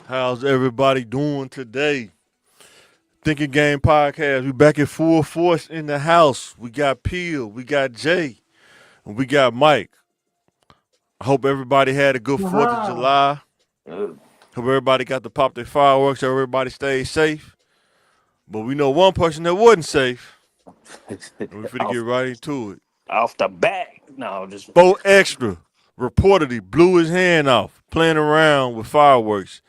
How's everybody doing today? Thinkin Game Podcast. We back in full force in the house. We got Peel, we got Jay, and we got Mike. I hope everybody had a good 4th of Aha. July. Uh, Hope everybody got to pop their fireworks. Hope everybody stayed safe. But we know one person that wasn't safe. And we're finna get off, right into it. off the bat. No, just Bo Extra reportedly blew his hand off playing around with fireworks.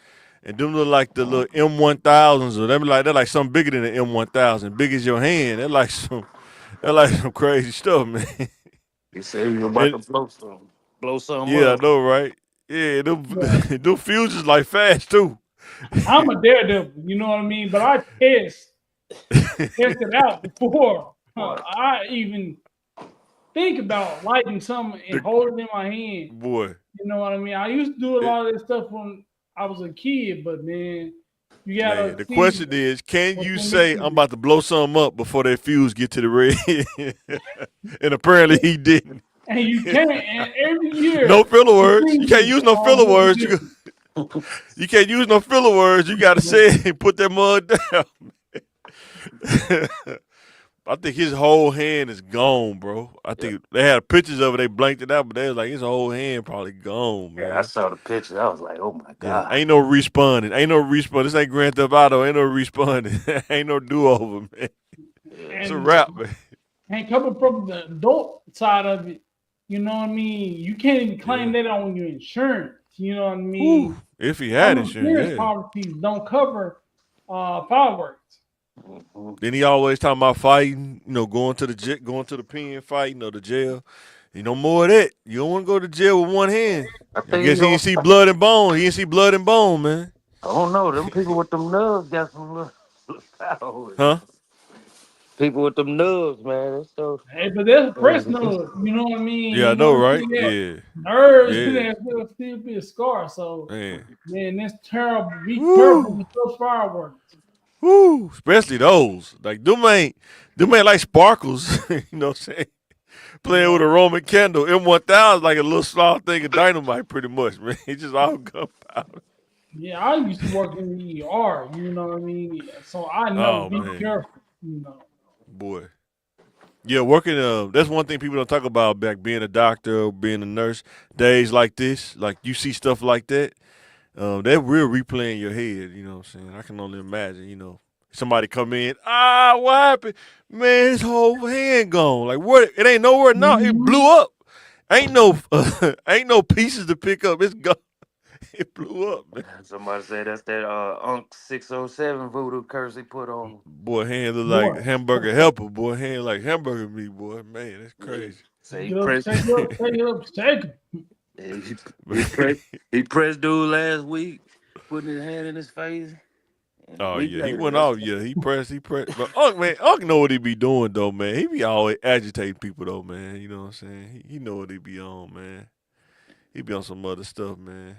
And them look like the little M1000s, or they're like something bigger than the M1000, big as your hand. They're like some crazy stuff, man. he said he was about And to blow something yeah, I up. know, right? Yeah, them, Yeah. them fuses like fast too. I'm a daredevil, you know what I mean? But I tested out before Boy, I even think about lighting something and The- holding it in my hand. boy, You know what I mean? I used to do a it- lot of this stuff when I was a kid, but man, you man. gotta The see question is, can what's you in say I'm the about to blow something up before that fuse get to the red? And apparently he didn't. and you can't. And every year, No filler it words. You can't changes use no on filler what words. you do. You can't use no filler words. You gotta say it and put that mud down. I think his whole hand is gone, bro. I yeah, think they had pictures of it. They blanked it out, but they was like his whole hand probably gone, yeah. I man. saw the picture. I was like, oh my Yeah, god. ain't no respawning. Ain't no respawn. This ain't Grand Theft Auto. Ain't no respawning. Ain't no do over, man. Yeah, It's a And wrap, man. coming from the adult side of it, you know what I mean? You can't even claim Yeah. that on your insurance. You know what I Whew. mean? If he Some had insurance, insurance yeah. policies don't cover fireworks. mhm. Then he always talking about fighting, going to going to the pen, fighting or the jail. No more of that. You don't want to go to jail with one hand. I I think guess he he on. didn't see blood and bone. He didn't see blood and bone, man. I don't know. Them people with them nubs got some little power. Huh? People with them nubs, man. That's so. Hey, but that's breast crazy. nerve. You know what I mean? Yeah, I You know know, what I right? mean? That Yeah, nerves yeah, that will still be a scar. So, man. man, that's terrible. Be careful Woo, with those fireworks. woo. Especially those. Like them ain't like sparkles. You know what I'm saying? Playing with a Roman candle. M1000 like a little small thing of dynamite, pretty much, man. It's just all gunpowder. Yeah, I used to work in the ER. You know what I mean? So I know. Oh Be man, careful. You know. boy. Yeah, working. That's one thing people don't talk about back being a doctor or being a nurse. Days like this, like you see stuff like that. That will replay in your head. You know what I'm saying? I can only imagine. Somebody come in. What happened? Man, his whole hand gone. Like what? It ain't nowhere now. It Mhm. blew up. Ain't no, ain't no pieces to pick up. It's gone. It blew up, man. Somebody said that's that Unc 607 voodoo curse he put on Boy, hand look like Boy, hamburger helper. Boy, hand like hamburger meat. Boy, man, that's him. Yeah. crazy. Say he get up, pressed. shake up, shake up, shake 'em. Yeah, he pressed. He pressed dude last week, putting his hand in his face, and a Oh week yeah, he later, went off. Yeah, he pressed. But Unc know what he be doing though, man. He be always agitating people though, man. You know what I'm saying? He know what he be on, man. He be on some other stuff, man.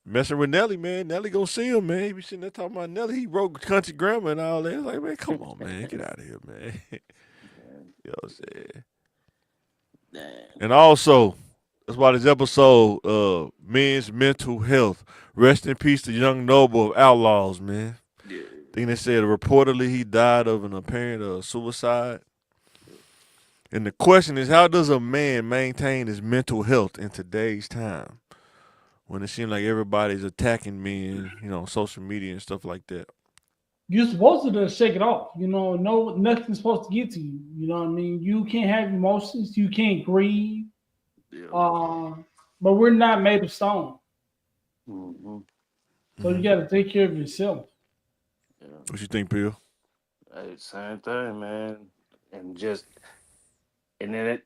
Messing with Nelly, man. Nelly gonna see him, man. He be sitting there talking about Nelly. He wrote country grammar and all that. It's like, man, come on, man, get out of here, man. You know what I'm saying? damn. And also, that's why this episode, men's mental health. Rest in peace to young Noble of Outlaws, man. Yeah. Thing they said reportedly he died of an apparent suicide. And the question is, how does a man maintain his mental health in today's time when it seems like everybody's attacking men, on social media and stuff like that? You're supposed to just shake it off. You know, no, nothing's supposed to get to you. You know what I mean? You can't have emotions. You can't grieve. Yeah. But we're not made of stone. hmm So you Hmm. got to take care of yourself. Yeah. What you think, Bill? Hey, same thing, man. And just and then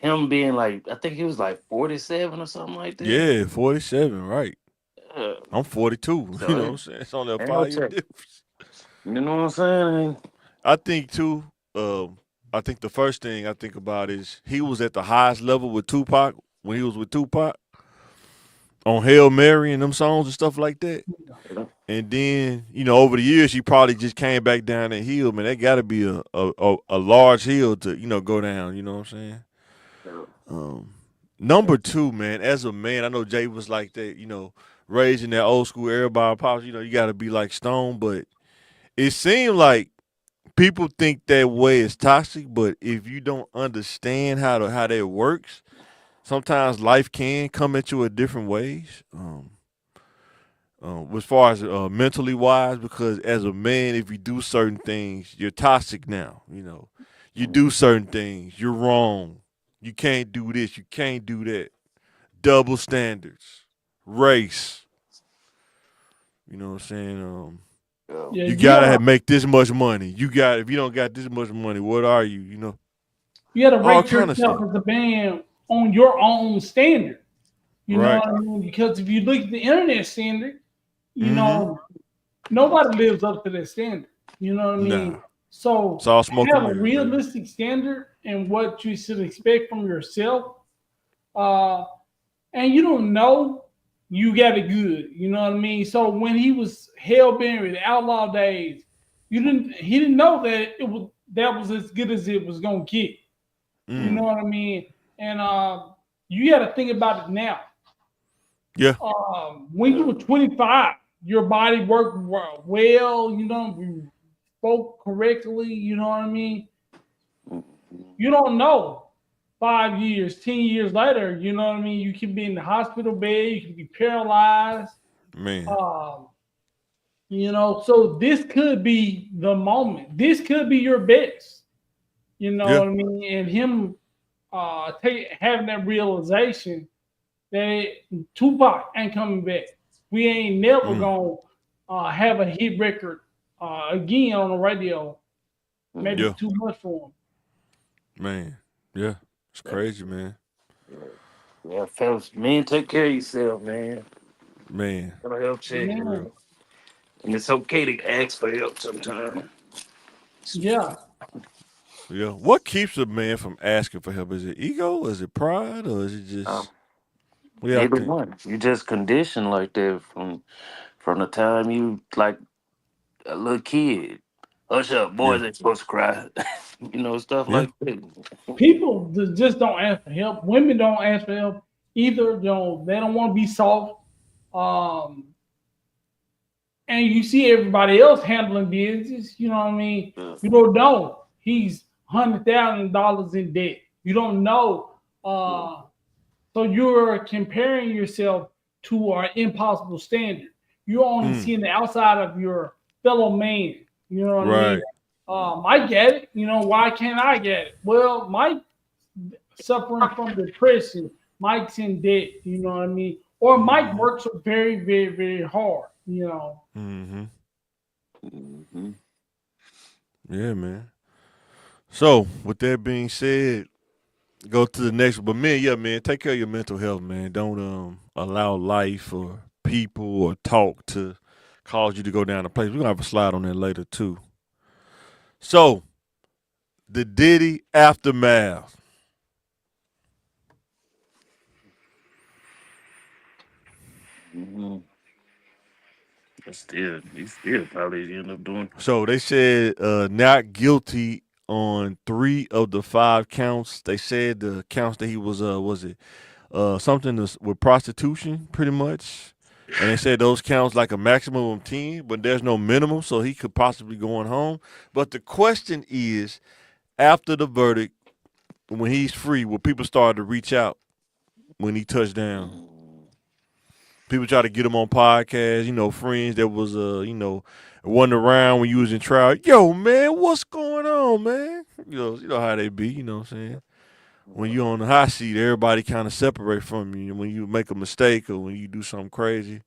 him being like, I think he was like 47 or something like that. Yeah, 47, right. Yeah. I'm 42. So You know what I'm saying? It's only a ain't no 5 year check. difference. You know what I'm saying? I think, too, I think the first thing I think about is he was at the highest level with Tupac when he was with Tupac on Hail Mary and them songs and stuff like that. Yeah. And then, over the years, he probably just came back down that hill. Man, that got to be a large hill to, go down. You know what I'm saying? Yeah. Um, Number two, man, as a man, I know Jay was like that, raised in that old school everybody pops, you got to be like Stone, but it seemed like people think that way is toxic, but if you don't understand how that works, sometimes life can come at you in different ways. As far as mentally wise, because as a man, if you do certain things, you're toxic now. You do certain things, you're wrong. You can't do this, you can't do that. Double standards, race. You know what I'm saying? Yeah. Yeah, You you gotta gotta make this much money. If you don't got this much money, what are you? you gotta All rate kind of yourself stuff. as a man on your own standard. You know Right. what I mean? Because if you look at the internet standard, you Mm-hmm. know, nobody lives up to that standard. You know what I Nah. mean? It's So all smoke have and a mirrors, baby. realistic standard and what you should expect from yourself. Uh, and you don't know, you got it good. You know what I mean? So when he was hell bent with outlaw days, he didn't know that was as good as it was gonna get. You Mm. know what I mean? And you got to think about it now. Yeah. When you were 25, your body worked well. You spoke correctly. You know what I mean? You don't know 5 years, 10 years later. You know what I mean? You can be in the hospital bed. You can be paralyzed. Man. Um, so this could be the moment. This could be your best. You know Yeah. what I mean? And him having that realization that Tupac ain't coming back. We ain't never Mm. gonna have a hit record again on the radio. Maybe Yeah. it's too much for him. Man. Yeah. It's crazy, man. Yeah, fellas, man, take care of yourself, man. Man. Got a health check, Man, man. And it's okay to ask for help sometimes. yeah. Yeah. What keeps a man from asking for help? Is it ego? Is it pride? Or is it Um, just what y'all Neither think? one. You just conditioned like that from the time you like a little kid. Hush up, Yeah. boys ain't supposed to cry. Stuff Yeah. like that. People just don't ask for help. Women don't ask for help either. They don't want to be soft. Um, and you see everybody else handling business. You know what I mean? Yeah. You don't know he's $100,000 in debt. You don't know. So you're comparing yourself to an impossible standard. You're only Mm. seeing the outside of your fellow man. You know what I mean? Right. Mike get it. Why can't I get it? Well, Mike suffering from depression. Mike's in debt. You know what I mean? Or Mike Mm-hmm. works very, very, very hard. Mm-hmm. Mm-hmm. Yeah, man. So, with that being said, go to the next one. But man, yeah, man, take care of your mental health, man. Don't allow life or people or talk to cause you to go down a place. We're gonna have a slide on that later too. So, the Diddy aftermath. Mm-hmm. He still probably end up doing. So they said not guilty on 3 of the 5 counts. They said the counts that he was it something with prostitution, pretty much. And they said those counts like a maximum of 10, but there's no minimum, so he could possibly go on home. But the question is, after the verdict, when he's free, will people start to reach out when he touched down? People try to get him on podcasts, friends that was wasn't around when you was in trial. Yo, man, what's going on, man? You know how they be, you know what I'm saying? When you on the hot seat, everybody kind of separate from you when you make a mistake or when you do something crazy.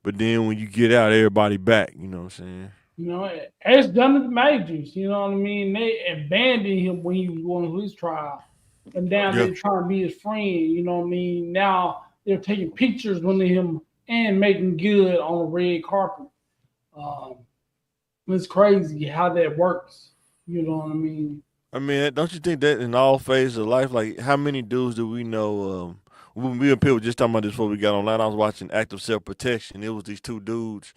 But then when you get out, everybody back. You know what I'm saying? As done at the majors. You know what I mean? They abandoned him when he was going to his trial, and now Yeah. they're trying to be his friend. You know what I mean? Now they're taking pictures with him and making good on the red carpet. Um, it's crazy how that works. You know what I mean? I mean, don't you think that in all phases of life, like how many dudes do we know? When we and people were just talking about this before we got online. I was watching Active Self Protection. It was these 2 dudes.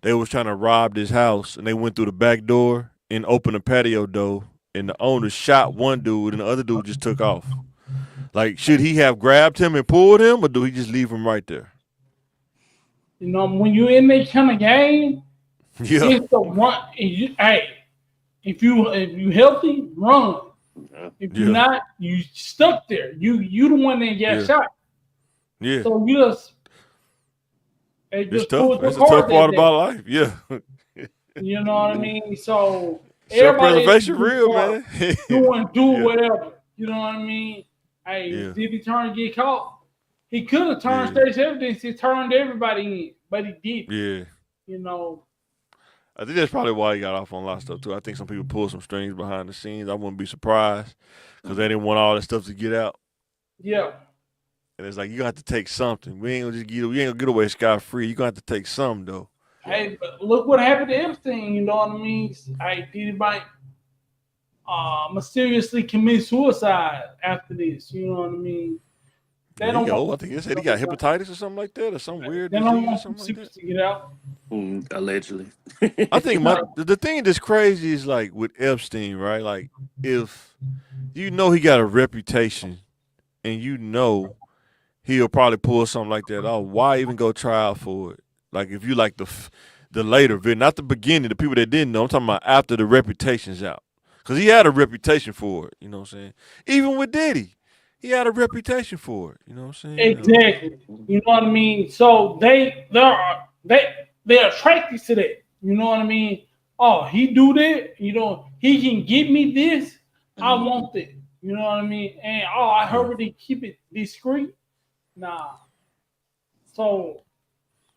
They was trying to rob this house, and they went through the back door and opened the patio door. And the owner shot one dude, and the other dude just took off. Like, should he have grabbed him and pulled him, or do he just leave him right there? You know, when you're in that kind of game, Yeah, it's the run. Hey, if you healthy, run. Yeah. If you're yeah, not, you stuck there. You the one that got yeah, shot. yeah. So they It's just tough. pulled your That's the tough card that part day. about life. Yeah. You know what I mean? So Self everybody is preservation just real, man. do Yeah, whatever. You know what I mean? Hey, yeah, did he turn get caught? He could have turned yeah, stage evidence. He turned everybody in, but he did. yeah. You know, I think that's probably why he got off on a lot of stuff too. I think some people pulled some strings behind the scenes. I wouldn't be surprised because they didn't want all that stuff to get out. yeah. And it's like you got to take something. We ain't gonna get away scot free. You gonna have to take something though. Yeah. Hey, but look what happened to Epstein. You know what I mean? Hey, did anybody mysteriously commit suicide after this? You know what I mean? They Yeah, he don't want old. I think they said he got hepatitis or something like that, or some weird they don't disease or want some something like secrets that. to get out. Allegedly. I think Like, the thing that's crazy is like with Epstein, right? Like if you know he got a reputation and you know he'll probably pull something like that off, why even go try out for it? Like if you like the later vid, not the beginning, the people that didn't know. I'm talking about after the reputation's out, because he had a reputation for it. You know what I'm saying? Even with Diddy, he had a reputation for it. You know what I'm saying? exactly. You know what I mean? So they're attracted to that. You know what I mean? Oh, he do that. You know, he can get me this. I Mhm. want that. You know what I mean? And oh, I Yeah, heard they keep it discreet. Nah. So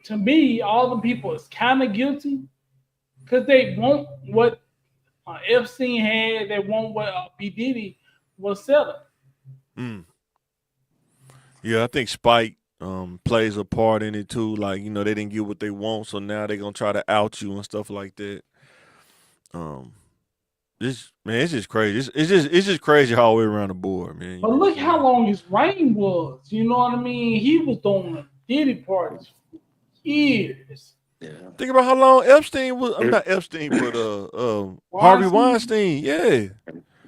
to me, all the people is kind of guilty because they want what Epstein had. They want what P Diddy was selling. mm. Yeah. I think Spike plays a part in it too. Like they didn't get what they want, so now they're gonna try to out you and stuff like that. Um, this man, it's just crazy. It's just crazy all the way around the board, man. You But know what look I'm how saying? long his reign was. You know what I mean? He was doing the Diddy parties for years. Yeah. Think about how long Epstein was. I'm It, not Epstein, but Harvey Weinstein, Weinstein. Yeah.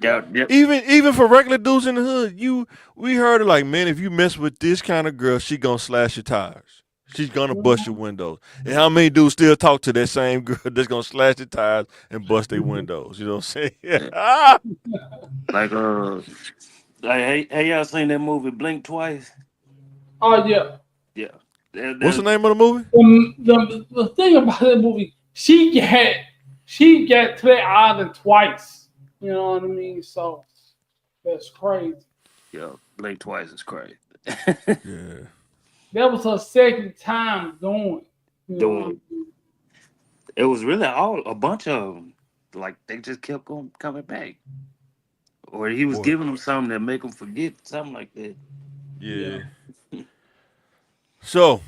yeah, yeah. Even for regular dudes in the hood, we heard it like, man, if you mess with this kind of girl, she gonna slash your tires. She's gonna bust your windows. And how many dudes still talk to that same girl that's gonna slash the tires and bust their windows? You know what I'm saying? Yeah. Like hey, y'all seen that movie Blink Twice? oh yeah. Yeah. What's the That, name of the movie? The thing about that movie, she got to that island twice. You know what I mean? So that's crazy. yeah, Blink Twice is crazy. Yeah. That was her second time going. You know what I Doing mean? it was really all a bunch of them. Like they just kept going coming back, or he was Boy. giving them something that make them forget something like that. Yeah. Yeah. So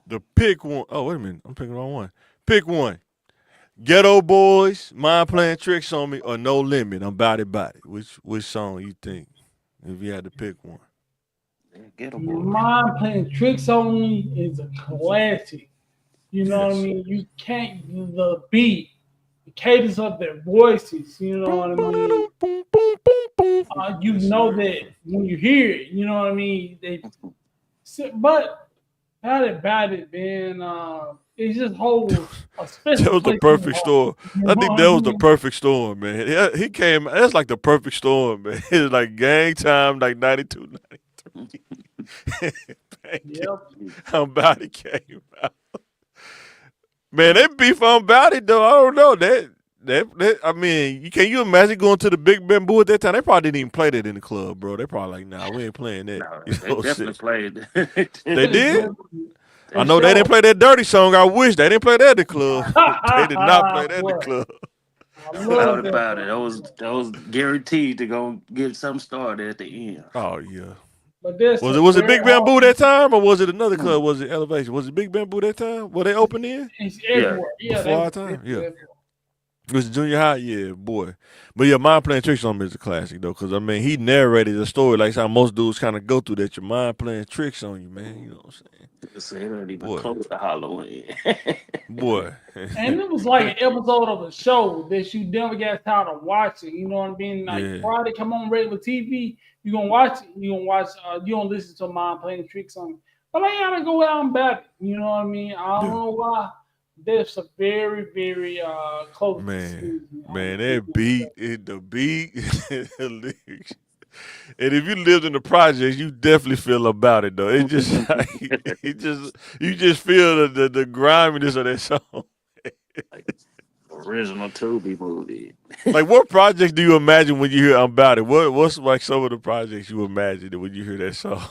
the pick one oh wait a minute. I'm picking the wrong one. Pick one. Ghetto Boys, Mind Playing Tricks on Me, or No Limit, I'm Body Body. Which song you think if you had to pick one? Yeah, Ghetto Boy. Mine playing tricks on me is a classic. You know what I Yes. mean? You can't the beat, the cadence of their voices. You know Boom, what I mean? boom, boom, boom, boom, boom. You Yes, know sir. that when you hear it. You know what I mean? But how about it, man? It just holds a That special was the place in my perfect heart. storm. You I know think what I that was the mean? perfect storm, man. Yeah, he came. That's like the perfect storm, man. It was like gang time, like 92, 93. Thank you. Yep. I'm about it came out. Man, that beef on about it though. I don't know that. I mean, can you imagine going to the Big Bamboo at that time? They probably didn't even play that in the club, bro. They probably like, nah, we ain't playing that. No, You they know what I'm definitely saying? played. They They did. definitely- I for know they didn't sure. play that dirty song. I wish they didn't play that in the club. They did not play that in the Boy, club. I No doubt love that about it. song. Those guaranteed to go get some started at the end. Oh yeah. But that's Was a it was it very Big hard. Bamboo that time or was it another Mm. club? Was it Elevation? Was it Big Bamboo that time? Were they open in It's Yeah. everywhere. Yeah, before they our were time? definitely Yeah. everywhere. It was junior high, yeah, boy. But yeah, Mind Playing Tricks on Me is a classic though, because I mean he narrated the story like how most dudes kind of go through that. Your mind playing tricks on you, man. You know what I'm saying? So it ain't even Boy, close to Halloween. boy. And it was like an episode of a show that you never got tired of watching. You know what I mean? Like Yeah, Friday come on regular TV, you gonna watch it. You gonna watch. You gonna listen to Mom playing tricks on. but I gotta go out and bat it. You know what I mean? I don't Yeah. know why. There's a very, very close Man, decision on man, who that gets beat, that. the beat, the lyrics. And if you lived in the projects, you definitely feel about it though. It just, like, it just, you just feel the griminess of that song. Like original Tubi movie. Like, what projects do you imagine when you hear "About It"? What's like some of the projects you imagine when you hear that song?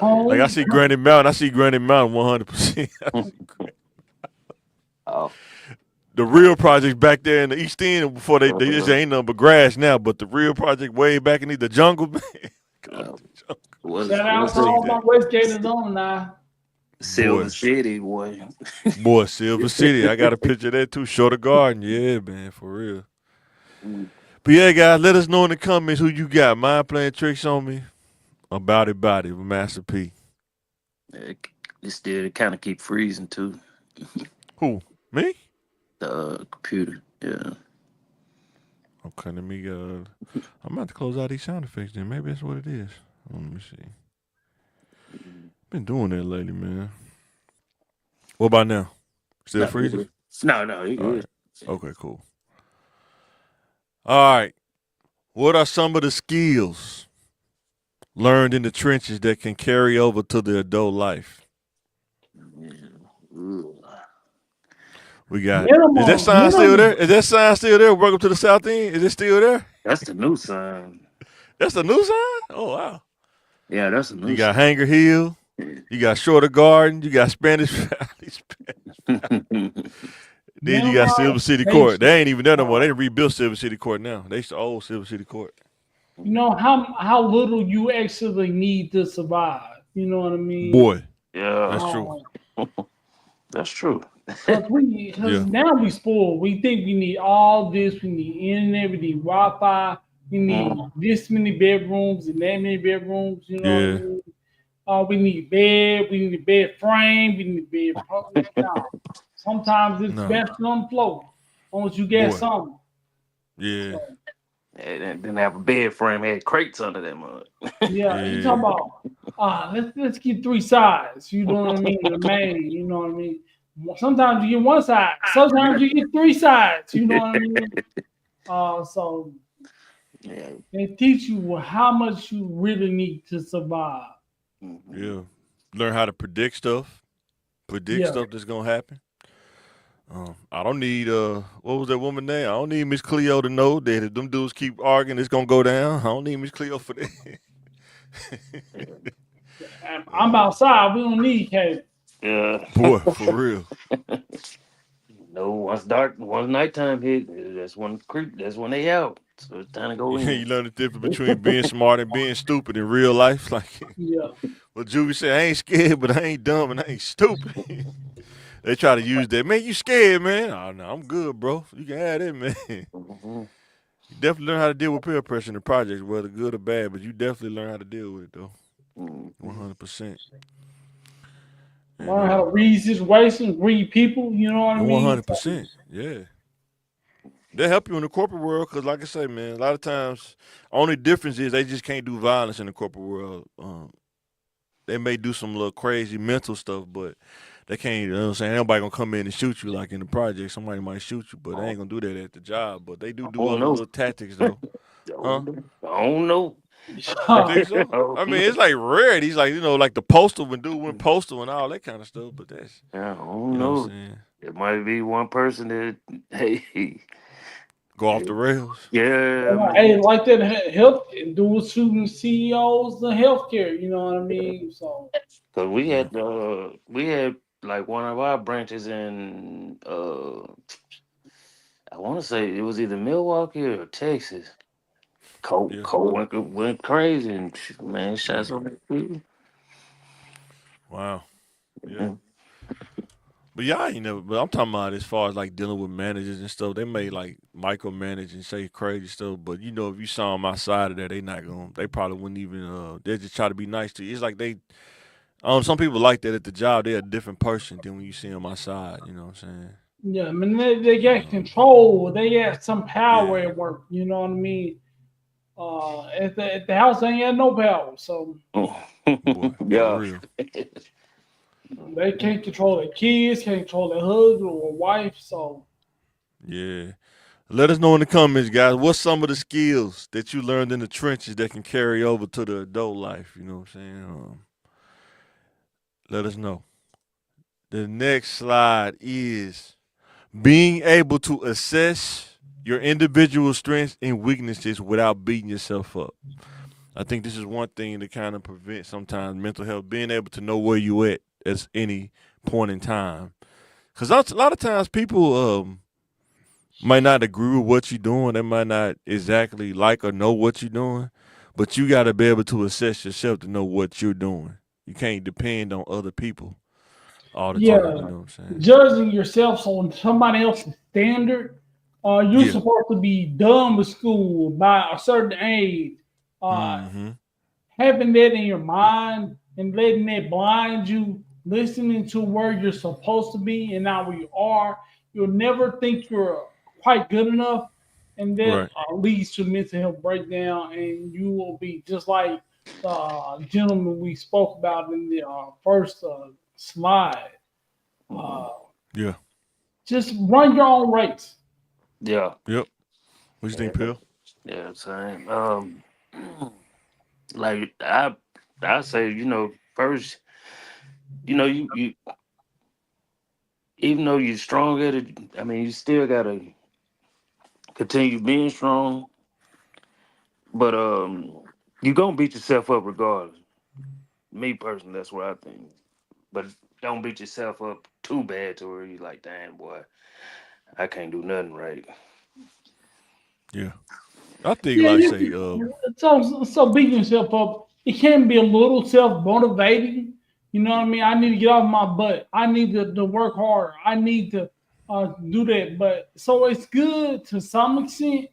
Oh yeah. Like, I Home, see Granite Mountain. I see Granite Mountain 100%. Oh, The real projects back there in the East End before they just ain't nothing but grass now. But the real project way back in the jungle, man. Call it uh, the jungle. was shout I out was to see it all my that. Westgaters on now. Silver Boy, City boy? boy, Silver City. I got a picture of that too. Shorter Garden. Yeah, man, for real. Mm, But yeah, guys, let us know in the comments who you got. Mind playing tricks on me? About it with Master P. it still kind of keep freezing too. Who? Me? The computer. Yeah. Okay, let me I'm about to close out these sound effects then. Maybe that's what it is. Let me see. Been doing that lately, man. What about now? Still No, you freezing? good. No, you All good. right. Okay, cool. All right. What are some of the skills learned in the trenches that can carry over to the adult life? Yeah. Ooh. We got. Is that Minimum, sign still there? minimum. Is that sign still there? Welcome to the South End. Is it still there? That's the new sign. That's a new sign. Oh wow. Yeah, that's a You new got sign. Hanger Hill. You got Shorter Garden. You got Spanish Valley. Then you got Minimize Silver City Court. basic. They ain't even there no more. Uh, They rebuilt Silver City Court now. They used to old Silver City Court. you know how little you actually need to survive. You know what I mean? Boy, Yeah, that's true. Um, that's true. because Yeah. now we spoiled. We think we need all this. We need internet. We need Wi-Fi. We need Mm. this many bedrooms and that many bedrooms. You know what I Yeah. mean? We need bed. We need a bed frame. We need bed. No. Sometimes it's No. best on the floor, unless you get Boy. something. Yeah. So And didn't have a bed frame, had crates under that mud. yeah, you talk Yeah. about let's get three sides. You know what I mean? The main. You know what I mean? Sometimes you get one side. Sometimes you get three sides. You know what I mean? So Yeah. they teach you how much you really need to survive. Mhm. Yeah. Learn how to predict stuff. Predict Yeah. stuff that's gonna happen. I don't need what was that woman name? I don't need Miss Cleo to know that if them dudes keep arguing, it's gonna go down. I don't need Miss Cleo for that. I'm outside. We don't need cable. Yeah. Boy, for real. No, once dark, once nighttime hit, that's when creep. That's when they out. So it's time to go You in. learn the difference between being smart and being stupid in real life. Like Yeah. what Juvie said, I ain't scared, but I ain't dumb and I ain't stupid. They try to use that. Man, you scared, man. Oh no, I'm good, bro. You can have that, man. Mhm. You definitely learn how to deal with peer pressure in the projects, whether good or bad, but you definitely learn how to deal with it though. Mhm. 100%. And Learn how to read situations, read people. You know what I mean? So, 100%. Yeah. They help you in the corporate world because, like I say, man, a lot of times, only difference is they just can't do violence in the corporate world. They may do some little crazy mental stuff, but they can't, you know what I'm saying? Ain't nobody gonna come in and shoot you like in the project. Somebody might shoot you, but they ain't gonna do that at the job. But they I do don't other know. little tactics, though. Huh? I don't know. You yeah. think so? I mean, it's like rarities, like, like the postal, when dude went postal and all that kind of stuff, but that's, Yeah, I don't you know what I'm know. saying? It might be one person that, hey, Go off the rails. yeah, Hey, man. like that health, do shooting CEOs of healthcare. You know what I mean? So Cause Yeah. we had like one of our branches in I want to say it was either Milwaukee or Texas. Yeah. Cole went crazy and man shot Yeah. so many people. Wow. Yeah. Mhm. But yeah, I ain't never. But I'm talking about as far as like dealing with managers and stuff. They may like micromanage and say crazy stuff, but if you saw them outside of that, they not going. They probably wouldn't even. They just try to be nice to you. It's like they. Some people like that at the job. They're a different person than when you see them outside. You know what I'm saying? yeah, I mean they But got control. They got some power yeah, at work. You know what I mean? At the house, they ain't got no power. So Oh. boy, for Yeah. real. They can't control their kids, can't control their husband or wife. So Yeah. Let us know in the comments, guys. What's some of the skills that you learned in the trenches that can carry over to the adult life? You know what I'm saying? Let us know. The next slide is being able to assess your individual strengths and weaknesses without beating yourself up. I think this is one thing to kind of prevent sometimes mental health, being able to know where you at any point in time. Because a lot of times people might not agree with what you're doing. They might not exactly like or know what you're doing, but you got to be able to assess yourself to know what you're doing. You can't depend on other people all the time. You yeah, know what I'm saying? judging yourself on somebody else's standard. You're Yeah. supposed to be done with school by a certain age. Uh, Mm-hmm. Having that in your mind and letting that blind you, listening to where you're supposed to be and not where you are, you'll never think you're quite good enough, and that Right. leads to mental health breakdown, and you will be just like the gentleman we spoke about in the first slide. Mhm. Uh, Yeah. just run your own race. Yeah. Yep. What you Yeah. think, Pill? Yeah. Same. Like I say, first, you even though you're strong at it, I mean, you still gotta continue being strong. But you gonna beat yourself up regardless. Me personally, that's what I think. But don't beat yourself up too bad to where you like, damn boy, I can't do nothing right. Yeah. I think, Yeah, like, you say, can, so beating yourself up. It can be a little self motivating. You know what I mean? I need to get off my butt. I need to work harder. I need to do that. But so it's good to some extent.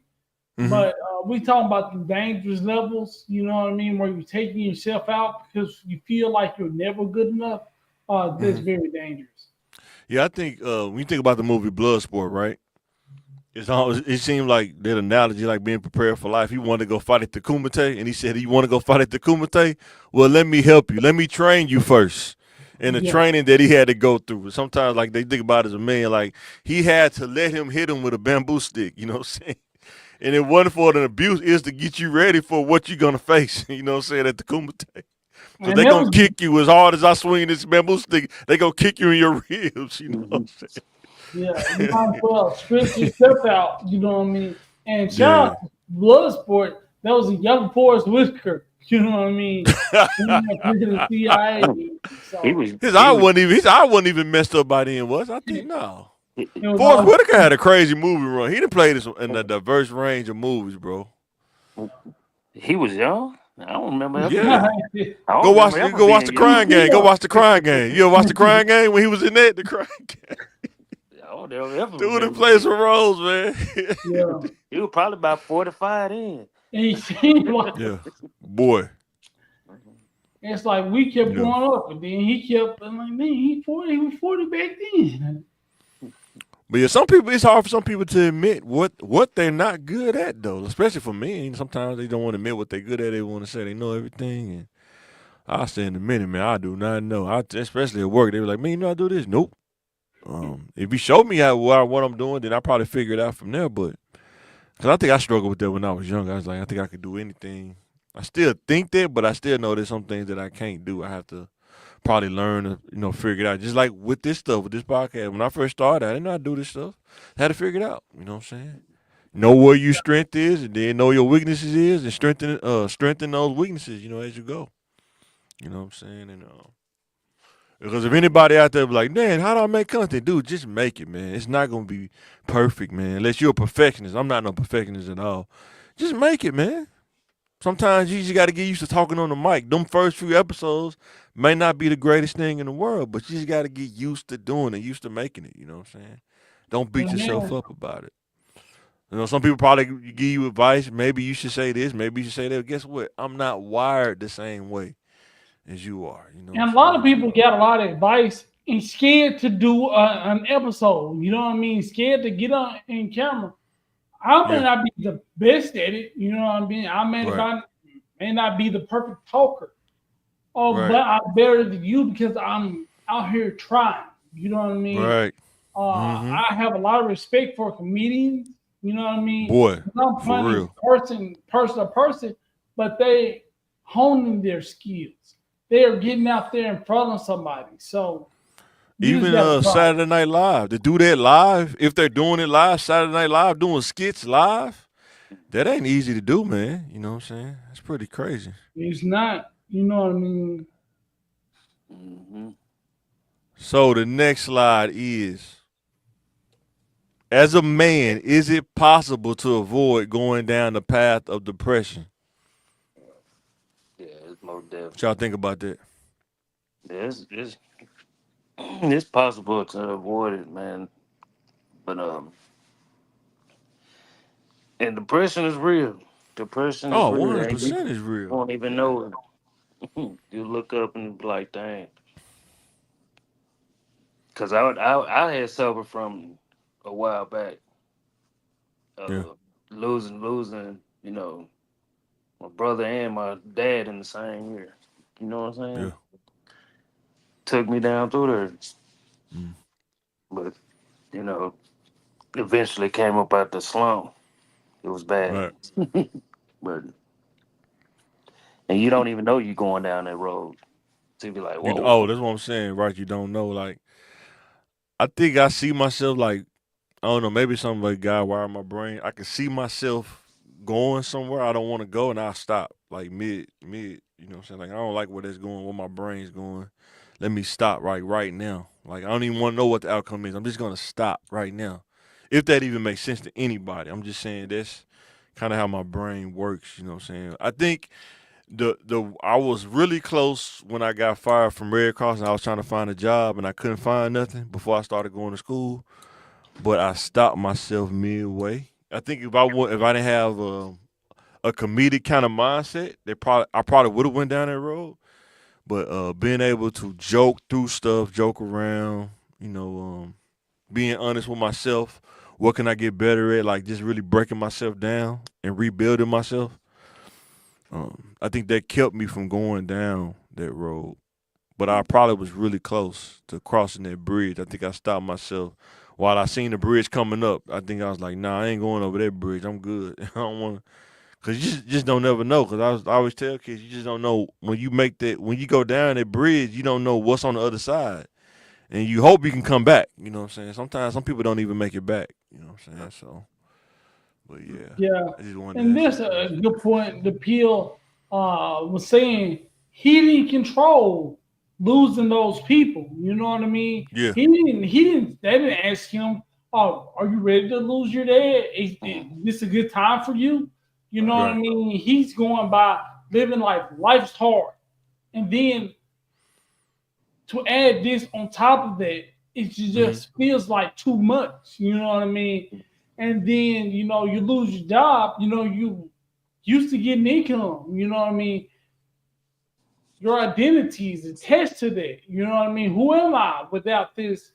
mm-hmm. But we talking about the dangerous levels. You know what I mean? Where you're taking yourself out because you feel like you're never good enough. That's Mm-hmm. very dangerous. Yeah, I think when you think about the movie Bloodsport, right? It seemed like that analogy, like being prepared for life. He wanted to go fight at the Kumite, and he said, "You want to go fight at the Kumite? Well, let me help you. Let me train you first." And the Yeah. training that he had to go through. Sometimes, like they think about it as a man, like he had to let him hit him with a bamboo stick. You know what I'm saying? And it wasn't for an abuse, is to get you ready for what you're gonna face. You know what I'm saying at the Kumite. Cause And they that gonna was kick you as hard as I swing this bamboo stick. They gonna kick you in your ribs. You know what Mhm. I'm Yeah, you might as saying? well stretch yourself out. You know what I mean? And shout Yeah. out to Bloodsport. That was a young Forrest Whitaker. You know what I mean? He went to the CIA. He So was His he eye was wasn't even his eye wasn't even messed up by then, was I think it no. was Forrest all Whitaker had a crazy movie run. He done played in a diverse range of movies, bro. he was young. I don't remember ever. Yeah. I don't remember ever Go watch being the young. crying he game. Go still. watch the crying game. You ever watch the crying game when he was in that? The crying game. I don't ever Dude that remember plays being. some roles, man. Yeah. He was probably about 45 then. And he seemed like Yeah. Boy. it's like we kept Yeah. going up, and then he kept I'm like, man, he 40, he was 40 back then. But yeah, some people it's hard for some people to admit what they're not good at though. Especially for men. Sometimes they don't want to admit what they're good at. They want to say they know everything. And I say in a minute, man, I do not know. Especially at work, they were like, man, you know I do this. Nope. If you show me what I'm doing, then I probably figure it out from there. But because I think I struggled with that when I was young. I was like, I think I could do anything. I still think that, but I still know there's some things that I can't do. I have to probably learn to, figure it out. Just like with this stuff, with this podcast. When I first started, I didn't know how to do this stuff. I had to figure it out. You know what I'm saying? Know where your strength is, and then know your weaknesses is, and strengthen those weaknesses. As you go. You know what I'm saying? And because if anybody out there be like, man, how do I make content? Dude, just make it, man. It's not gonna be perfect, man. Unless you're a perfectionist. I'm not no perfectionist at all. Just make it, man. Sometimes you just got to get used to talking on the mic. Them first few episodes may not be the greatest thing in the world, but you just got to get used to doing it, used to making it. You know what I'm saying? Don't beat And yourself then up about it. Some people probably give you advice. Maybe you should say this. Maybe you should say that. Guess what? I'm not wired the same way as you are. You know what I'm And a lot of saying? people get a lot of advice and scared to do an episode. You know what I mean? Scared to get on in camera. I may Yeah. not be the best at it. You know what I mean? I Right. may not be the perfect talker. Oh, but Right. I'm better than you because I'm out here trying. You know what I mean? Right. Mm-hmm. I have a lot of respect for comedians. You know what I mean? Boy, I'm for funny real. person to person, but they honing their skills. They are getting out there in front of somebody. So you just Even got to try. Saturday Night Live, to do that live, if they're doing it live, Saturday Night Live, doing skits live, that ain't easy to do, man. You know what I'm saying? It's pretty crazy. It's not. You know what I mean? Hmm. So the next slide is, as a man, is it possible to avoid going down the path of depression? Yeah, it's most definitely. What y'all think about that? Yeah, it's possible to avoid it, man. But and depression is real. Depression is Oh, real, and you 100% is real. won't even know it. You look up and be like, dang. Because I had suffered from a while back, Yeah. uh, losing, my brother and my dad in the same year. You know what I'm Yeah. saying? Took me down through there, Mm. but you know, eventually came up out the slump. It was bad, Right. but and you don't even know you going down that road. So you be like, Oh, whoa. that's what I'm saying, right? You don't know. Like, I think I see myself like, I don't know, maybe something like God wired my brain. I can see myself going somewhere I don't want to go, and I'll stop like mid. You know what I'm saying? Like, I don't like where that's going, where my brain's going. Let me stop right now. Like, I don't even want to know what the outcome is. I'm just gonna stop right now, if that even makes sense to anybody. I'm just saying that's kind of how my brain works. You know what I'm saying? I think the I was really close when I got fired from Red Cross, and I was trying to find a job, and I couldn't find nothing before I started going to school, but I stopped myself midway. I think if I didn't have a comedic kind of mindset, I probably would have went down that road. But being able to joke through stuff, joke around, you know, being honest with myself, what can I get better at? Like just really breaking myself down and rebuilding myself. I think that kept me from going down that road. But I probably was really close to crossing that bridge. I think I stopped myself while I seen the bridge coming up. I think I was like, nah, I ain't going over that bridge. I'm good. I don't want to, cause you just don't never know. Cause I always tell kids, you just don't know when you go down that bridge, you don't know what's on the other side, and you hope you can come back. You know what I'm saying? Sometimes some people don't even make it back. You know what I'm saying? So, but yeah, Yeah. I just wanted to And answer that's that a question. good point. The Peel was saying he didn't control losing those people. You know what I mean? Yeah, They didn't ask him, oh, are you ready to lose your dad? Is Mhm. this a good time for you? You know Right. what I right. mean? He's going by living life. Life's hard. And then to add this on top of that, it Hmm. just feels like too much. You know what I mean? And then you lose your job. You used to getting income. You know what I mean? Your identity is attached to that. You know what I mean? Who am I without this?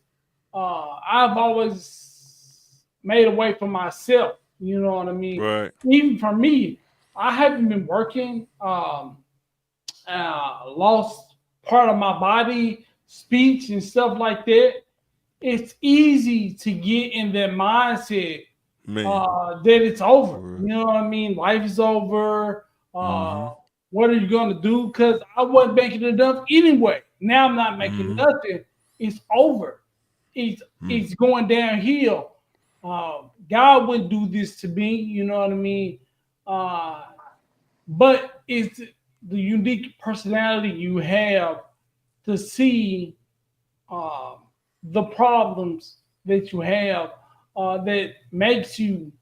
I've always made a way for myself. You know what I mean? Right. Even for me, I haven't been working. Lost part of my body, speech, and stuff like that. It's easy to get in that mindset Man, that it's for over. real. You know what I mean? Life is over. Mm-hmm. What are you going to do? Because I wasn't making enough anyway. Now I'm not making Mm-hmm. nothing. It's over. It's Mm. it's going downhill. God wouldn't do this to me. You know what I mean? Uh, but it's the unique personality you have to see um, the problems that you have that makes you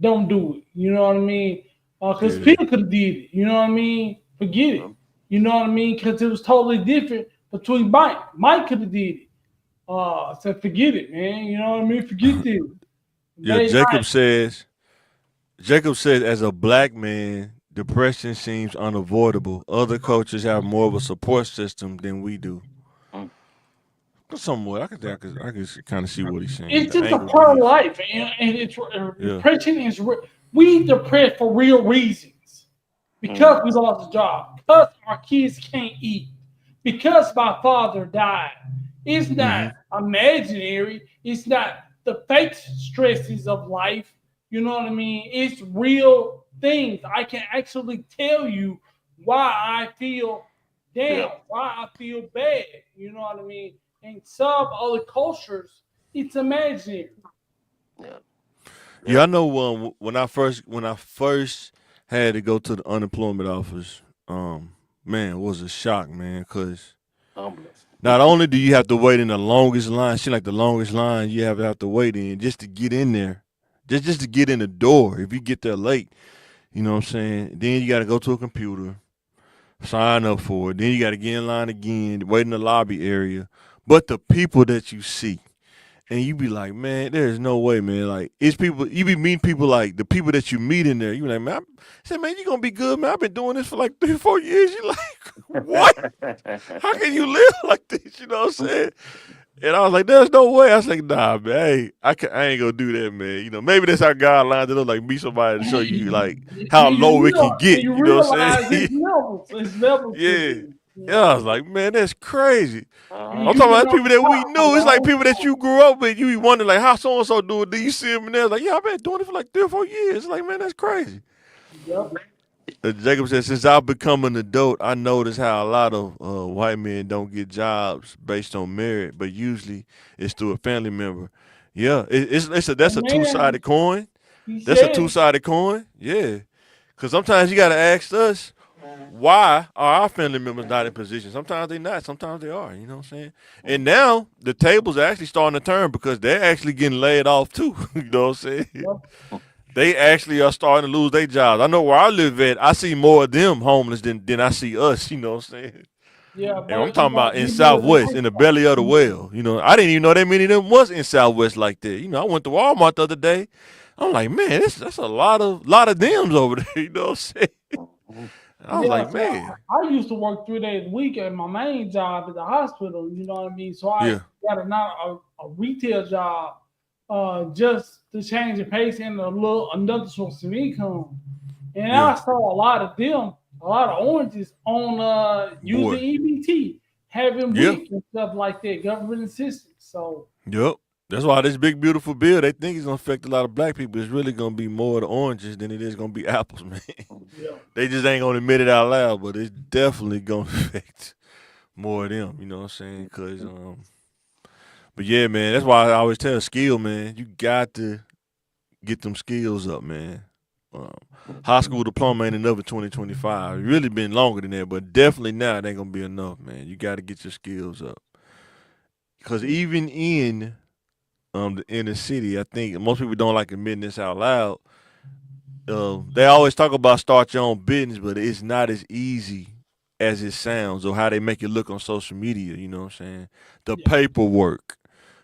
don't do it. You know what I mean? Because Yeah. Peter could have did it. You know what I mean? Forget it. Well, You know what I mean? Because it was totally different between Mike. Mike could have did it. So forget it, man. You know what I mean? Forget this. Yeah, They not. Jacob says, as a black man, depression seems unavoidable. Other cultures have more of a support system than we do. mm, Somewhat, I could kind of see what he's saying, It's the just a angle that part of he's. life, and it's Yeah, depression is we depressed for real reasons because we lost a job, because our kids can't eat, because my father died. It's not Mm-hmm. imaginary. It's not the fake stresses of life. You know what I mean? It's real things. I can actually tell you why I feel Yeah. down, why I feel bad. You know what I mean? In some other cultures, it's imaginary. Yeah. Yeah, I Yeah. know. When I first had to go to the unemployment office, man, it was a shock, man, because Humbless. not only do you have to wait in the longest line, see like the longest line you have to wait in just to get in there, just to get in the door. If you get there late, you know what I'm saying. Then you got to go to a computer, sign up for it. Then you got to get in line again, wait in the lobby area. But the people that you see, and you be like, man, there's no way, man. Like, it's people, you be meeting people like the people that you meet in there. You be like, man, I said, man, you gonna be good, man. I've been doing this for like 3, 4 years. You like, what? How can you live like this? You know what I'm saying? And I was like, there's no way. I was like, nah, man, I ain't gonna do that, man. You know, maybe that's how God lined it up, like meet somebody to show you like And how low it can get. you You know what I'm realize saying? it's levels to Yeah. this. You Yeah, know? I was like, man, that's crazy. And I'm Uh-huh. you talking can about people that we talk a knew. It's like long people that you grew up with. You be wondering like how so and so do it. Then you see them and they're like, yeah, I've been doing it for like 3 or 4 years. It's like, man, that's crazy. Yep. Jacob said, since I've become an adult, I noticed how a lot of white men don't get jobs based on merit, but usually it's through a family member. Yeah, it's a that's a two Man, sided coin. he That's a said, two sided coin. Yeah, because sometimes you got to ask us why are our family members not in position. Sometimes they not. Sometimes they are. You know what I'm saying? And now the tables are actually starting to turn because they're actually getting laid off too. You know what I'm saying? yep. They actually are starting to lose their jobs. I know where I live at, I see more of them homeless than I see us, you know what I'm saying? Yeah, And I'm but talking about in we live in Southwest, in the belly of the well. You know, I didn't even know that many of them was in Southwest like that. You know, I went to Walmart the other day. I'm like, man, that's a lot of thems over there, you know what I'm saying? I was Yeah, like, so man. I used to work 3 days a week at my main job at the hospital. You know what I mean? So I Yeah. got a retail job, just to change the pace and another source of income. And Yeah. I saw a lot of them, a lot of oranges on using Boy. EBT, having Yeah. WIC and stuff like that, government assistance. So Yep. That's why this big beautiful bill, they think it's gonna affect a lot of black people. It's really gonna be more of the oranges than it is gonna be apples, man. yeah, They just ain't gonna admit it out loud, but it's definitely gonna affect more of them. You know what I'm saying? But yeah, man, that's why I always tell skill, man. You got to get them skills up, man. Um, High school diploma ain't enough in 2025. It really been longer than that, but definitely now it ain't gonna be enough, man. You got to get your skills up. Because even in the inner city, I think most people don't like admitting this out loud. They always talk about start your own business, but it's not as easy as it sounds or how they make it look on social media. You know what I'm saying? The yeah, paperwork,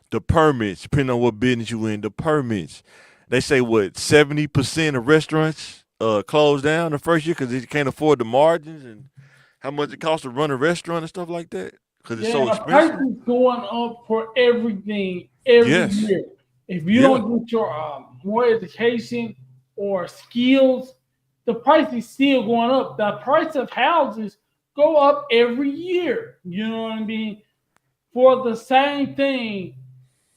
the permits, depending on what business you in, the permits. They say what 70% of restaurants close down the first year because they can't afford the margins and how much it costs to run a restaurant and stuff like that because it's yeah. so The price expensive. is going up for everything every Yes. year. If you Yeah. don't get your more education or skills, the price is still going up. The price of houses go up every year. You know what I mean? For the same thing,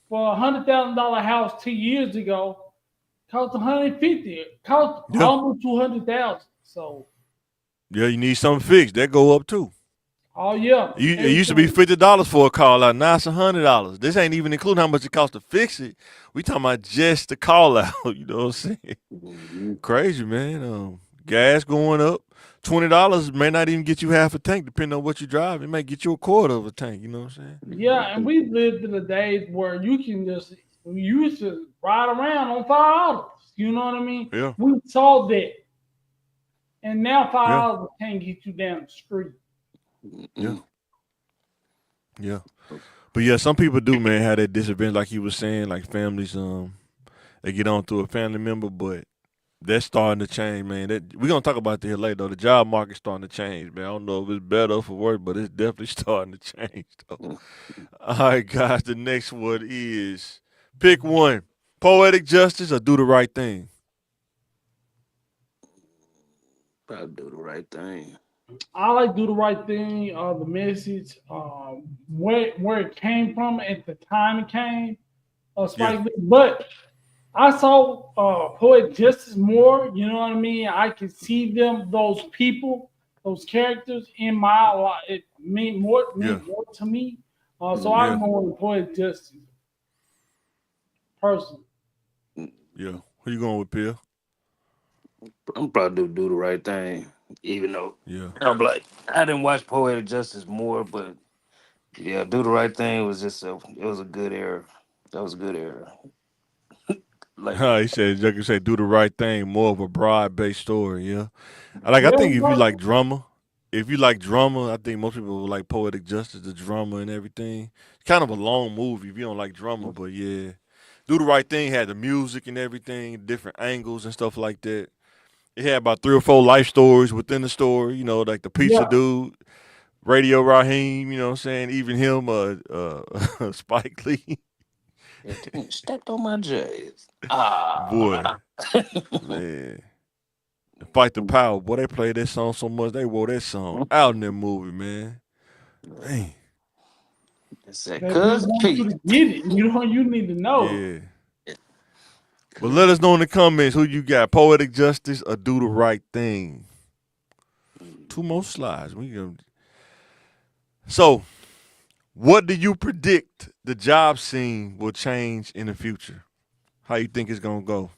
for $100,000 house 2 years ago, cost 150. Cost Yeah. almost 200,000. So, Yeah. You need something fixed. That go up too. oh yeah, It used to be everything. $50 for a call out. Now it's $100. This ain't even including how much it costs to fix it. We talking about just the call out. You know what I'm saying? Mhm. Crazy, man. Gas going up. $20 may not even get you half a tank, depending on what you drive. It may get you a quarter of a tank. You know what I'm saying? Yeah, and we lived in the days where you can just we used to ride around on $5. You know what I mean? Yeah. We saw that, and now Yeah. $5 can't get you down the street. Yeah. Mhm. Yeah. But yeah, some people do, man, have that disadvantage, like you were saying, like families, they get on through a family member, but that's starting to change, man. We're gonna talk about that here later, though. The job market's starting to change, man. I don't know if it's better or for worse, but it's definitely starting to change, though. All right, guys. The next one is pick one: poetic justice or do the right thing. Probably do the right thing. I like Do the Right Thing. The message, where it came from at the time it came, Yeah, Spike Lee. But I saw Poet Justice more. You know what I mean? I can see them, those people, those characters in my life. It yeah, meant more to me. So Mm, I'm yeah, going with Poet Justice person. yeah. Who you going with, Bill? I'm probably do the right thing, even though Yeah. I'm like I didn't watch Poetic Justice more, but yeah, do the right thing was just it was a good era. That was a good era. Like He said, like you say, do the right thing. More of a broad-based story. Yeah. I Yeah, think if you like drama, I think most people will like Poetic Justice, the drama and everything. It's kind of a long movie if you don't like drama, but yeah. Do the Right Thing had the music and everything, different angles and stuff like that. It had about 3 or 4 life stories within the story, like the pizza yeah. dude, Radio Raheem, you know what I'm saying? Even him, Spike Lee. it stepped on my J's. Boy, Ah, man. Fight the Power, boy, they played that song so much, they wore that song out in that movie, man. Man. it said, They just "Cuz want you Pete." to get it. You need to know. Yeah. But let us know in the comments who you got, Poetic Justice or Do the Right Thing. 2 more slides. So, what do you predict the job scene will change in the future? How you think it's gonna go?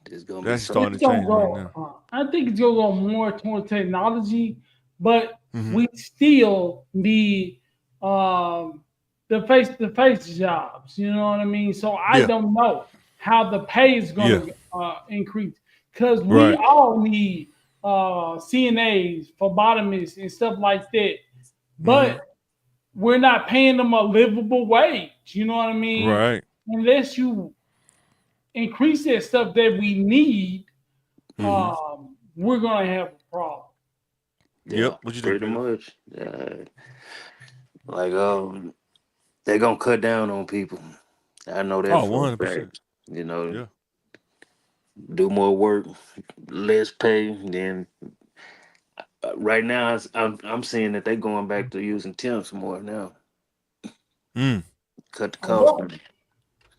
There's gonna be That's so starting It's to gonna change right go. now. I think it's gonna go more toward technology, but Hmm. we still need um, the face-to-face jobs. You know what I mean? So I Yeah, don't know how the pay is yeah, gonna increase because we right. all need CNAs, phlebotomists, and stuff like that. Hmm. But we're not paying them a livable wage. You know what I mean? Right. Unless you increase that stuff that we need, Hmm. we're gonna have a problem. Yep. yeah, What you think, pretty Bill? much. Like they're gonna cut down on people. I know that Oh, for a 100%. fact. You know, Yeah. do more work, less pay. Then right now, I'm seeing that they're going back to using temps more now. Mm. Cut the A, cost. ro-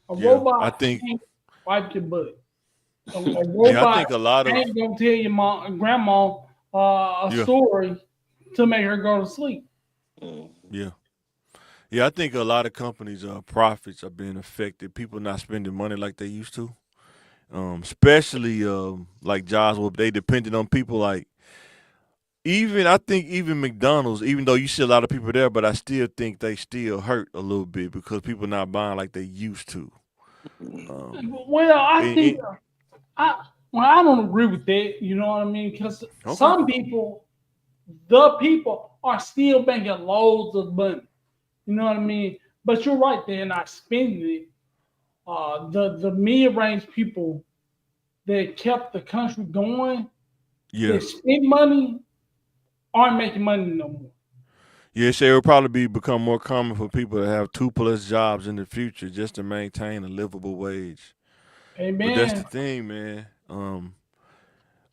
a Yeah. I robot think. can't wipe your butt. A Yeah. I robot think a lot of. ain't gonna tell your mom, grandma, a Yeah. story to make her go to sleep. Mm. Yeah. Yeah. I think a lot of companies' profits are being affected. People not spending money like they used to. Especially like jobs where they depended on people like even I think even McDonald's, even though you see a lot of people there, but I still think they still hurt a little bit because people not buying like they used to. Um, Well, I and, think I I don't agree with that. You know what I mean? Because okay. some people, the people, are still making loads of money. You know what I mean? But you're right; they're not spending it. The mid range people that kept the country going, Yeah. that spend money, aren't making money no more. Yeah, so it will probably become more common for people to have 2+ jobs in the future just to maintain a livable wage. But that's the Amen. thing, man.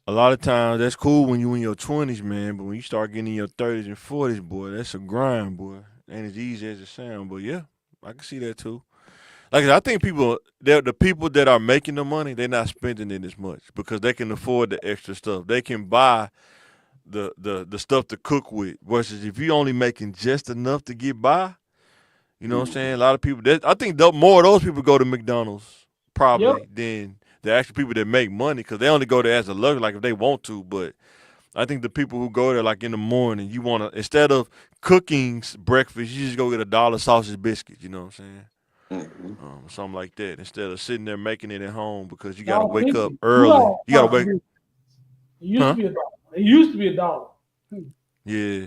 A lot of times that's cool when you in your 20s, man. But when you start getting in your 30s and 40s, boy, that's a grind, boy. Ain't as easy as it sounds. But yeah, I can see that too. Like I think the people that are making the money, they're not spending it as much because they can afford the extra stuff. They can buy the stuff to cook with. Versus if you only making just enough to get by, you know what I'm saying? A lot of people. I think more of those people go to McDonald's Yep. probably than the actual people that make money because they only go there as a luxury, like if they want to. But I think the people who go there like in the morning, you want to instead of cooking breakfast, you just go get a dollar sausage biscuit. You know what I'm saying? Mhm. Something like that instead of sitting there making it at home because you got to Dollar wake up fifty. You early. all You got to sausage wake, biscuits. It used to huh? be a dollar. It used to be a dollar. Yeah,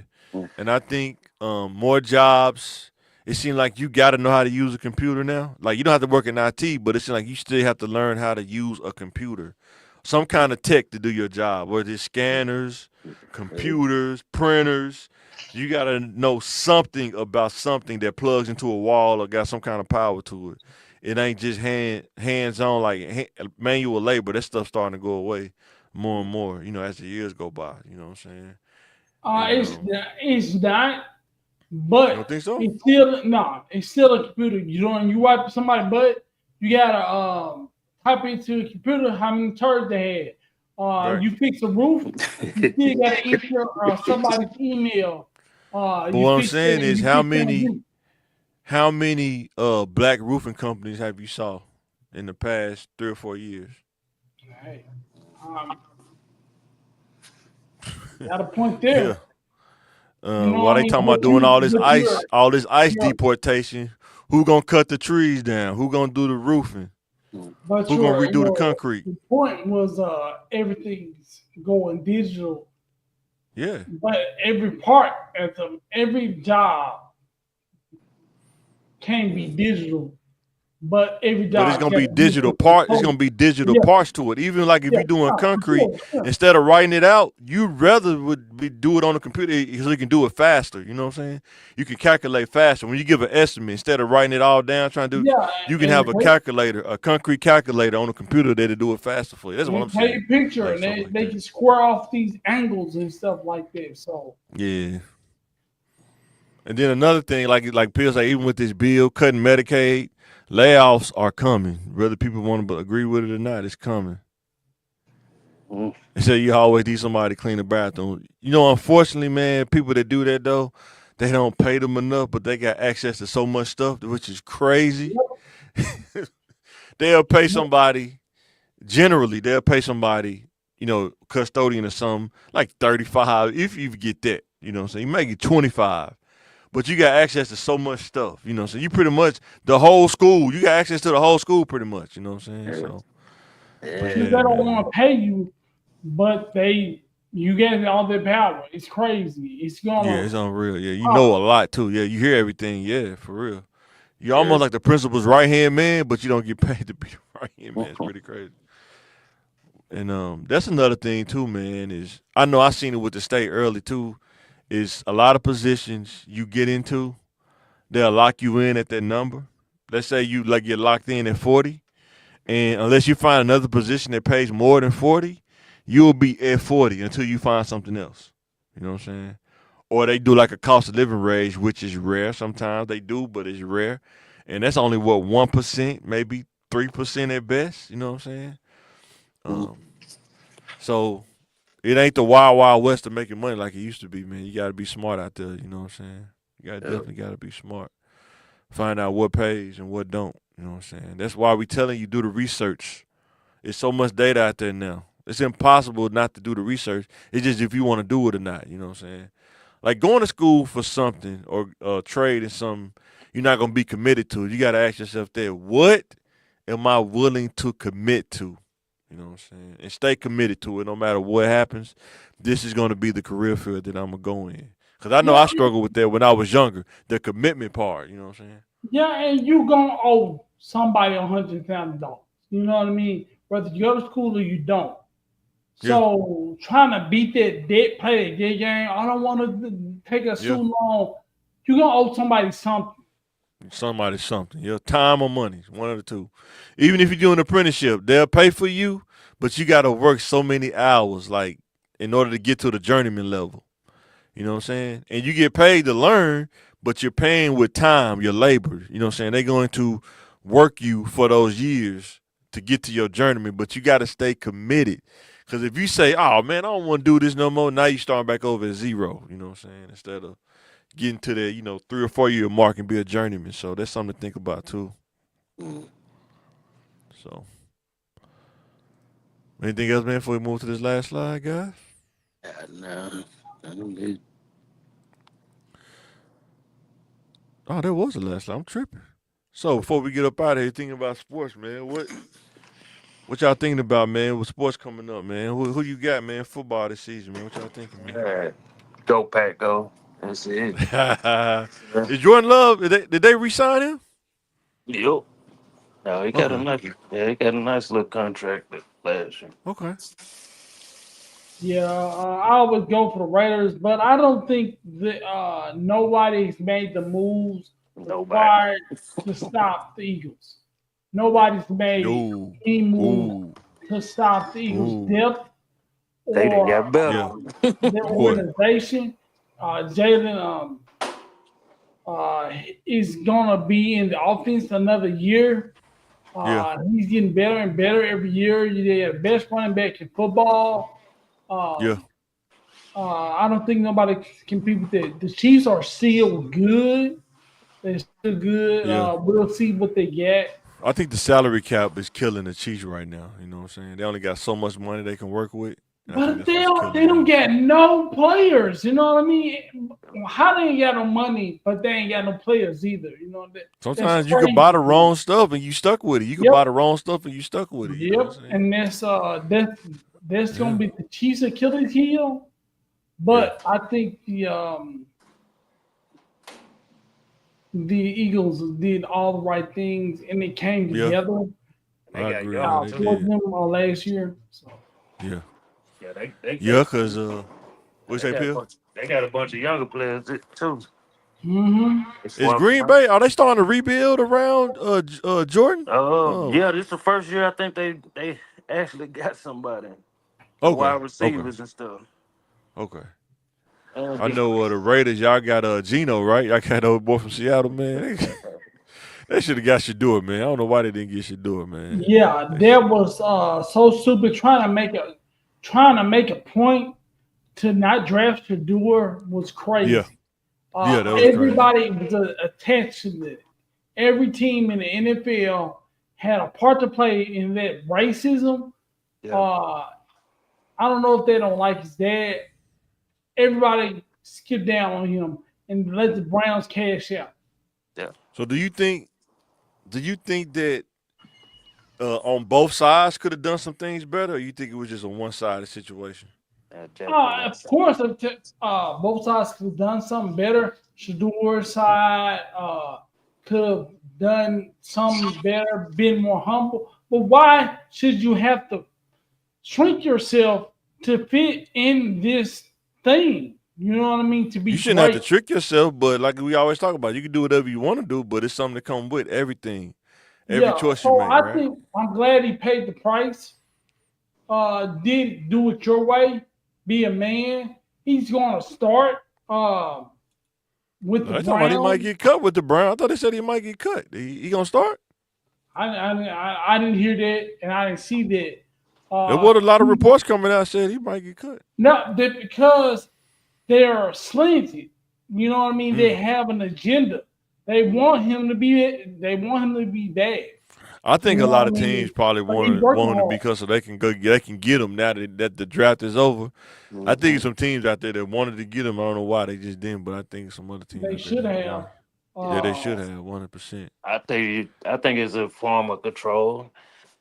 and I think more jobs. It seems like you got to know how to use a computer now. Like you don't have to work in IT, but it seems like you still have to learn how to use a computer, some kind of tech to do your job. Whether it's scanners, computers, printers, you got to know something about something that plugs into a wall or got some kind of power to it. It ain't just hands on like manual labor. That stuff's starting to go away. more and more, as the years go by. You know what I'm saying? Uh, And it's it's not, you don't but think so? it's still no. It's still a computer. You wipe somebody's butt, you gotta type into the computer how many turds they had. Right. You fix a roof, you still gotta enter somebody's email. But You what I'm fix that saying and is, you how fix that many roof. how many black roofing companies have you saw in the past 3 or 4 years? Hey, um, got a point Yeah. there. You know While what I they mean? talking about doing But all this ice you're deportation, who gonna cut the trees down? Who gonna do the roofing? but Who gonna redo the concrete? your point was everything's going digital, Yeah. but every part at every job can be digital, but every But it's job gonna got be a digital different part. It's code. gonna be digital Yeah, parts to it. Even like if yeah, you're doing for concrete, sure, sure. instead of writing it out, you rather would be do it on the computer so you can do it faster. You know what I'm saying? You can calculate faster when you give an estimate instead of writing it all down. Trying to do, Yeah, you can and have a calculator, a concrete calculator on the computer that'll do it faster for you. That's what I'm take saying. a picture, Like and stuff they, like they that. can square off these angles and stuff like that. So Yeah. And then another thing, like Bill say, even with this bill cutting Medicaid, layoffs are coming. Whether people want to agree with it or not, it's coming. Mm. They say you always need somebody to clean the bathroom. Unfortunately, man, people that do that though, they don't pay them enough, but they got access to so much stuff, which is crazy. They'll pay somebody. Generally, they'll pay somebody, custodian or something, like 35, if you get that. You know what I'm saying? You make it 25. But you got access to so much stuff, So you pretty much the whole school. You got access to the whole school, pretty much. You know what I'm saying? Yeah. So, but because Yeah. they yeah, don't man. want to pay you, but you get all their power. It's crazy. It's Yeah, gonna it's unreal. Yeah, you uh, know a lot too. Yeah, you hear everything. Yeah, for real. You're Yeah. almost like the principal's right hand man, but you don't get paid to be the right hand man. It's Mhm. pretty crazy. And that's another thing too, man. Is I know I seen it with the state early too. Is a lot of positions you get into, they'll lock you in at that number. Let's say you like get locked in at 40, and unless you find another position that pays more than 40, you'll be at 40 until you find something else. You know what I'm saying? Or they do like a cost of living raise, which is rare. Sometimes they do, but it's rare, and that's only what 1%, maybe 3% at best. You know what I'm saying? Um, so it ain't the wild wild west of making money like it used to be, man. You got to be smart out there. You know what I'm saying? You got Yeah. definitely got to be smart. Find out what pays and what don't. You know what I'm saying? That's why we telling you do the research. There's so much data out there now. It's impossible not to do the research. It's just if you want to do it or not. You know what I'm saying? Like going to school for something or trade in something you're not gonna be committed to. You gotta ask yourself that, what am I willing to commit to? You know what I'm saying? And stay committed to it no matter what happens. This is gonna be the career field that I'm gonna go in. Cause I know yeah, I struggled with that when I was younger. The commitment part, you know what I'm saying? yeah, and you gonna owe somebody $100,000. You know what I mean? Whether you go to school or you don't. Yeah, So trying to beat that debt, play that debt game. I don't want to take a yeah. student loan. You gonna owe somebody something. Somebody something. Your time or money, one of the two. Even if you do an apprenticeship, they'll pay for you, but you gotta work so many hours, like in order to get to the journeyman level. You know what I'm saying? And you get paid to learn, but you're paying with time, your labor. You know what I'm saying? They're going to work you for those years to get to your journeyman, but you got to stay committed. Because if you say, oh, man, I don't want to do this no more, now you start back over at zero. You know what I'm saying? Instead of getting to the, 3 or 4 year mark and be a journeyman. So that's something to think about, too. Mm. So anything else, man, before we move to this last slide, guys? No. I don't need. Oh, that was the last slide. I'm tripping. So before we get up out of here, thinking about sports, man, what y'all thinking about, man? With sports coming up, man? Who you got, man? Football this season, man. What y'all thinking, man? Yeah. Go Pack Go. That's it. Yeah. Is Jordan Love? Did they re-sign him? Yup. No, he got a Okay, nice. Yeah, he got a nice little contract last year. okay. Yeah, I would go for the Raiders, but I don't think that nobody's made the moves Nobody. required to stop the Eagles. Nobody's made Ooh, any moves ooh, to stop the Eagles' ooh. depth. They done or got better. their organization. Jalen is gonna be in the offense another year. He's getting better and better every year. They're the best running back in football. Yeah. I don't think nobody can compete with that. The Chiefs are still good. They're still good. Yeah. We'll see what they get. I think the salary cap is killing the Chiefs right now. You know what I'm saying? They only got so much money they can work with. But they don't get no players. You know what I mean? How they ain't got no money, but they ain't got no players either. You know that. Sometimes you can buy the wrong stuff and you stuck with it. You can buy the wrong stuff and you stuck with it. You know what I'm saying? And that's gonna be the Chiefs' Achilles heel. But I think the Eagles did all the right things and they came together. I agree. Towards them last year. So. Yeah. Yeah, because what's that, Phil? They got a bunch of younger players too. Mm-hmm. Is Green Bay, are they starting to rebuild around Jordan? Yeah, this is the first year I think they actually got somebody. Okay. Wide receivers and stuff. Okay. I know the Raiders, y'all got Geno, right? Y'all got old boy from Seattle, man. They should have got Shador, man. I don't know why they didn't get Shador, man. Yeah, that was so stupid. Trying to make a point to not draft Shador was crazy. Yeah. That was everybody crazy. Was attached to it. Every team in the NFL had a part to play in that racism. Yeah. I don't know if they don't like his dad. Everybody skipped down on him and let the Browns cash out. Yeah. So do you think that on both sides could have done some things better, or you think it was just a one-sided situation? Of course, both sides could have done something better. Shador's side could have done something better, been more humble. But why should you have to shrink yourself to fit in this thing? You know what I mean? You shouldn't have to trick yourself, but like we always talk about, you can do whatever you want to do, but it's something that comes with everything. Every choice you make, right? think I'm glad he paid the price. Did do it your way. Be a man. He's going to start with the Browns. He might get cut with the Browns. I thought they said he might get cut. He going to start? I didn't hear that, and I didn't see that. There were a lot of reports coming out saying he might get cut. No, because they're slanted. You know what I mean? They have an agenda. They want him to be bad. I think a lot of teams probably want him to be because so they can get him now that the draft is over. Mm-hmm. I think some teams out there that wanted to get him. I don't know why they just didn't, but I think some other teams they should have. They should have 100%. I think it's a form of control.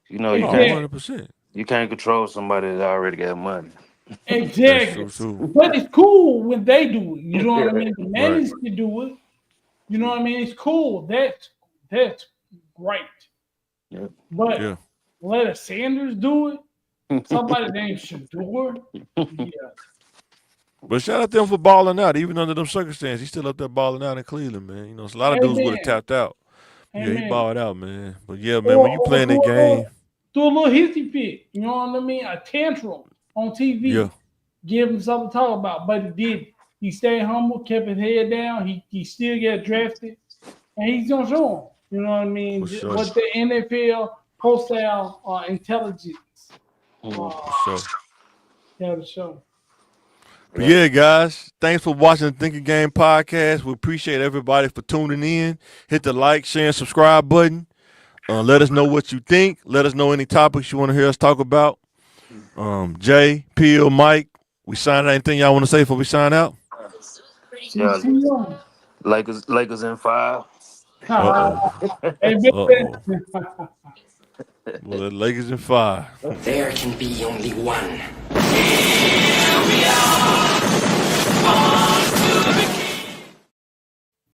You know, you 100%. You can't control somebody that already got money. Exactly. But it's cool when they do it. You know what I mean? The managers can do it. You know what I mean? It's cool. That's great. Yeah. But let a Sanders do it. Somebody named Shador. Yeah. But shout out to him for balling out, even under them circumstances. He's still up there balling out in Cleveland, man. You know, a lot of dudes would have tapped out. Amen. Yeah, he balled out, man. But yeah, man, when you playing the game, do a little hissy fit. You know what I mean? A tantrum on TV. Yeah. Give him something to talk about. But he did. He stayed humble, kept his head down. He still got drafted, and he's gonna show him. You know what I mean? Sure. What the NFL pro-style intelligence. For sure. Yeah, the show. But yeah, guys, thanks for watching the Thinkin Game Podcast. We appreciate everybody for tuning in. Hit the like, share, and subscribe button. Let us know what you think. Let us know any topics you want to hear us talk about. Jay, Peel, Mike, we sign out. Anything y'all want to say before we sign out? Yeah. Lakers in 5. Well, the Lakers in 5. There can be only one. Here we are.